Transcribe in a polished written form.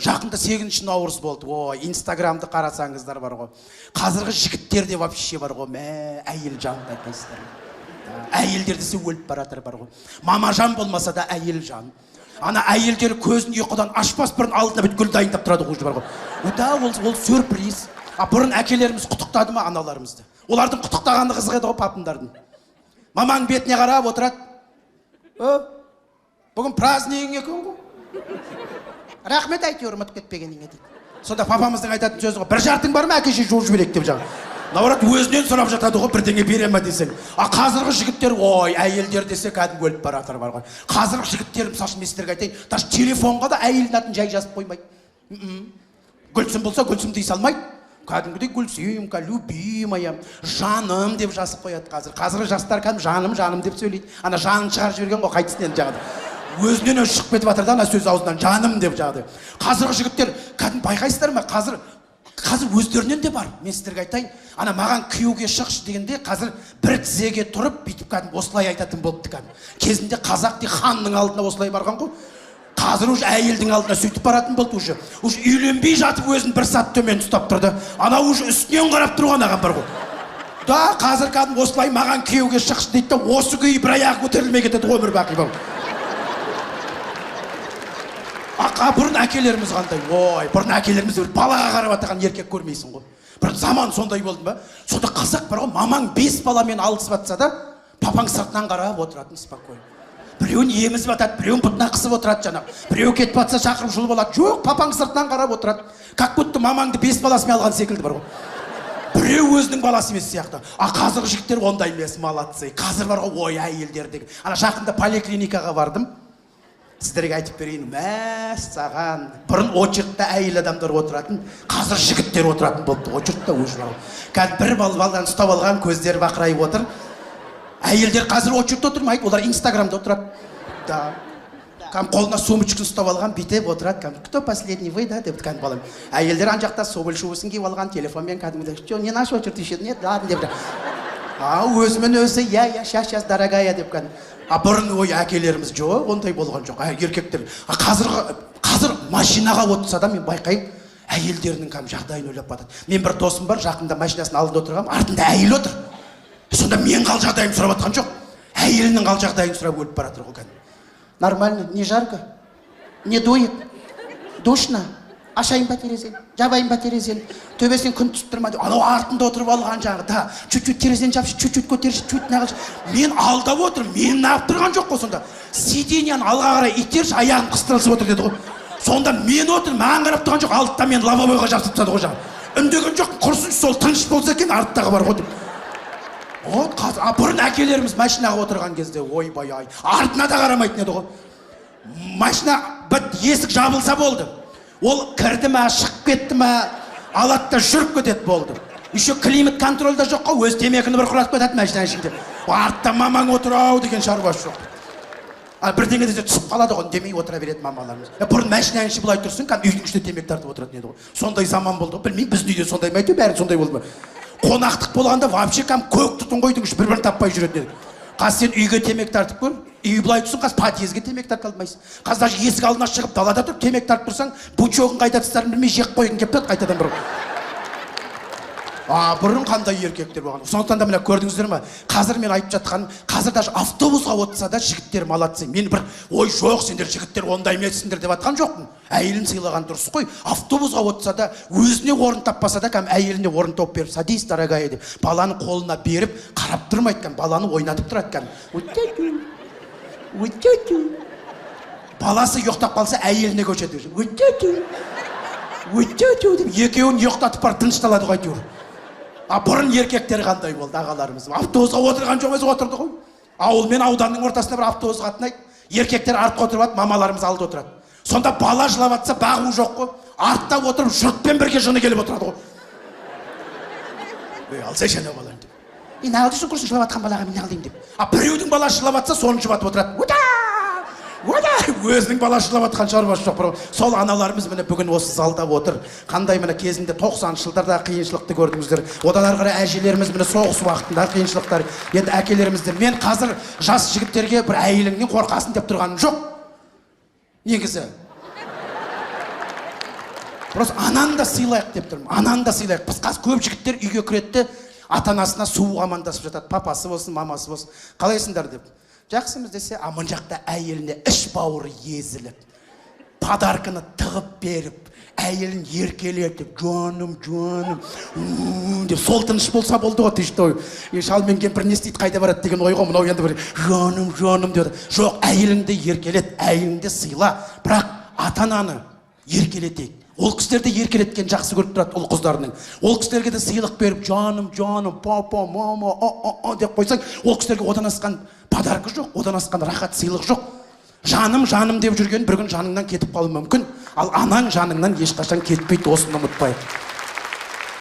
жақында 8 наурыз болды. Ой, Инстаграмды қарасаңыздар бар ғой. Қазіргі жігіттер де вообще бар ғой. Әйел жанды айтасыздар. Әйелдер десе өліп баратыр бар ғой. Мамажан болмаса да әйел жан. Ана әйелдер көзін ұйқыдан ашпас бұрын алдына бүт гүл дайындап тұрады ғой бар ғой. Да, ол сюрприз. Бұрын әкелеріміз құттықтады ма аналарымызды? Олардың құттықтағаны қызық еді ғой папындардың. Мамаң бетіне қарап отырады. Бүгін празднигің екен ғой. Рахмет әйтеуір ұмытып кетпегеніңе дейді. Сонда папамыздың айтатын сөзі ғой, бір жартың бар ма әкеше жуып жіберейік деп жаңа. Наоборот өзінен сұрап жатады ғой, бірдеңе бере ма десең. Қазіргі жігіттер, ой, әйелдер десе кәдімгі өліп баратыр бар ғой. Қазіргі жігіттер, мысалы үшін мен сіздерге айтайын, даже телефонға да әйелдің атын жай жазып қоймайды. Гүлсім болса гүлсім дей салмайды. Кәдімгідей Гүлсімка, любимая, жаным деп жазып қояды қазір. Қазіргі жастар кәдімгі жаным деп сөйлейді. Ана жанын шығарып жіберген ғой, қайтсын енді жаңағы. Өзінен өзі шығып кетіп жатыр да ана сөз аузынан жаным деп жағды. Қазіргі жігіттер кәдімгі байқайсыздар ма? Қазір өздерінен де бар. Мен сіздерге айтайын, ана маған күйеуге шықшы дегенде қазір бір тізеге тұрып бүйтіп кәдімгі осылай айтатын болыпты кәдімгі. Кезінде қазақ дей ханның алдына осылай барған ғой. Қазір уже әйелдің алдына сөйтіп баратын болды уже. Уже үйленбей жатып өзін бір сат төмен ұстап тұрды. Ана уже үстінен қарап тұрған аған бар ғой. Да, қазір кәдімгі осылай маған күйеуге шықшы дейді да осы күйі бір аяғы көтерілмей кетеді өмір бақи бар. Бұрын әкелеріміз қандай? Ой, бұрын әкелеріміз балаға қарап атаған еркек көрмейсің ғой. Бұрын заман сондай болды ма? Сонда қазақ бар ғой, мамаң 5 баламен алысып атса да, папаң сыртынан қарап отыратын спокойно. Біреуін емізіп атады, біреуін бұтына қысып отырады жаңағы. Біреу кетіп атса шақырып жұлып алады. Жоқ, папаң сыртынан қарап отырады. Как будто мамаңды 5 баласымен алған секілді бар ғой. Біреу өзінің баласы емес сияқты. Қазіргі жігіттер ондай емес, молодцы. Қазір бар ғой, ой, әйелдердегі. Ана жақында поликлиникаға бардым. Сіздерге айтып берейін, саған бұрын очередьте әйел адамдар отыратын, қазір жігіттер отыратын болды. Очередьте уже кәдімгі бір балдан ұстап алған, көздері бақырайып отыр. Әйелдер қазір очередьте отырмайды, олар Инстаграмда отырады. Да. Қолына сумочкасын ұстап алған, бүйтіп отырады. Кто последний вы, да, деп кәдімгі балам. Әйелдер ан жақта соболь шубасын киіп алған, телефонмен кәдімгі, "Что, не наш очередь еще?" "Нет, ладно" деп. Өзімен өзі, "Я, сейчас, дорогая" деп кәдімгі. Бұрын ой әкелеріміз жоқ, ондай болған жоқ. Еркектер. Қазір машинаға отырса да мен байқаймын, әйелдерінің жағдайын ойлап батады. Мен бір досым бар, жақында машинасының алдында отырғам, артында әйел отыр. Сонда мен қал жағдайым сұрап атқан жоқ. Әйелінің қал жағдайын сұрап өліп баратыр ғой кәдімгі. Нормально, не жарко, не дует, душно. Ашайын ба терезені, жабайын ба терезені, төбесінен күн түсіп тұрма деп. Анау артында отырып алған жағы, да, чуть-чуть терезені жапшы, чуть-чуть көтерші, чуть нағылшы. Мен алдап отырмын, мен нағып тұрған жоқ қой сонда. Сиденьяны алға қарай итерші, аяғым қыстырылсып отыр деді ғой. Сонда мен отырмын, маған қарап тұрған жоқ, алдыда мен лавабойға жабысып тастады ғой жағы. Үндеген жоқ, құрсын сол тыныш болса екен, арттағы бар ғой деп. Бұрын әкелеріміз машинаға отырған кезде, ойбай ай, артына да қарамайтын еді ғой. Машина біт, есік жабылса болды. Ол кірді ма, шығып кетті ма, алады да жүріп кетеді болды. Еще климат контрольда жоқ қой, өз темекіні бір құратып кетеді машинаның ішінде. Артта мамаң отыр-ау деген шаруасы жоқ. Бірдеңе десе түсіп қалады ғой, демей отыра береді мамаларымыз. Бұрын машинаның іші былай тұрсын, үйдің ішінде темек тартып отыратын еді ғой. Сондай заман болды ғой. Білмеймін, біздің үйде сондай ма әйтеуір, бәрі сондай болды ма? Қонақтық болғанда вообще көк түтін қойдың іші бір-бірін таппай жүретін еді. Қазір сен үйге темек тартып көр, үй былай тұрсын, қазір подъездге темек тартып алмайсың. Қазір даже есік алдына шығып далада тұрып темек тартып тұрсаң, бучогын қайда тастарын білмей жек қойғың келіп тұрады қайтадан бір. Бұрын қандай еркектер болған. Сондықтан да мына көрдіңіздер ме? Қазір мен айтып жатқаным, қазір даже автобусқа отырса да жігіттер молодцы. Мен бір ой жоқ, сендер жігіттер ондай емессіңдер деп атқан жоқпын. Әйелін сыйлаған дұрыс қой. Автобусқа отырса да өзіне орын таппаса да кәдімгі әйеліне орын тауып беріп, "Садись, дорогая" деп баланы қолына беріп, қарап тұрмайды кәдімгі, баланы ойнатып тұрады кәдімгі. Баласы ұйықтап қалса әйеліне көшеді. Деп екеуін ұйықтатып барып тынышталады ғой әйтеуір. Бұрын еркектер қандай болды ағаларымыз. Автобусқа отырған жоқ, өзі отырды ғой. Ауыл мен ауданның ортасында бір автобус қатынайды. Еркектер артқа отырып алып, мамаларымыз алдында отырады. Сонда бала жылап жатса бағу жоқ қой. Артта отырып жұртпен бірге жыны келіп отырады ғой. Алсайшы ана баланы деп. Неғыл дейсің құрсын жылап жатқан балаға мен неғыл деймін деп. Біреудің баласы жылап жатса соны жұбатып отырады. Өзінің баласы жылап жатқан шаруасы жоқ. Сол аналарымыз міне бүгін осы залда отыр. Қандай міне кезінде 90-шы жылдарда қиыншылықты көрдіңіздер. Одан ары қарай әжелеріміз міне соғыс уақытында қиыншылықтар. Енді әкелерімізді мен қазір жас жігіттерге бір әйеліңнен қорқасын деп тұрғаным жоқ. Негізі просто ананы да сыйлайық деп тұрмын, ананы да сыйлайық. Біз қазір көп жігіттер үйге кіреді де ата-анасына суық амандасып жатады, папасы болсын, мамасы болсын, қалайсыңдар деп. Жақсымыз десе, а мына жақта әйеліне іш бауыры езіліп, подарканы тығып беріп, әйелін еркелетіп, жаным, деп сол тыныш болса болды ғой, ты что, шал мен кемпір не істейді, қайда барады деген ой ғой, мынау енді бір жаным деді. Жоқ, әйеліңді еркелет, әйеліңді сыйла, бірақ ата-ананы еркелетейік. Ол кісілерді еркелеткен жақсы көріп тұрады ұл қыздарының. Ол кісілерге де сыйлық беріп, жаным, папа, мама, деп қойсаң, ол кісілерге одан асқан подарка жоқ, одан асқан рахат сыйлық жоқ. Жаным деп жүрген бір күн жаныңнан кетіп қалуы мүмкін, ал анаң жаныңнан ешқашан кетпейді, осыны ұмытпайық.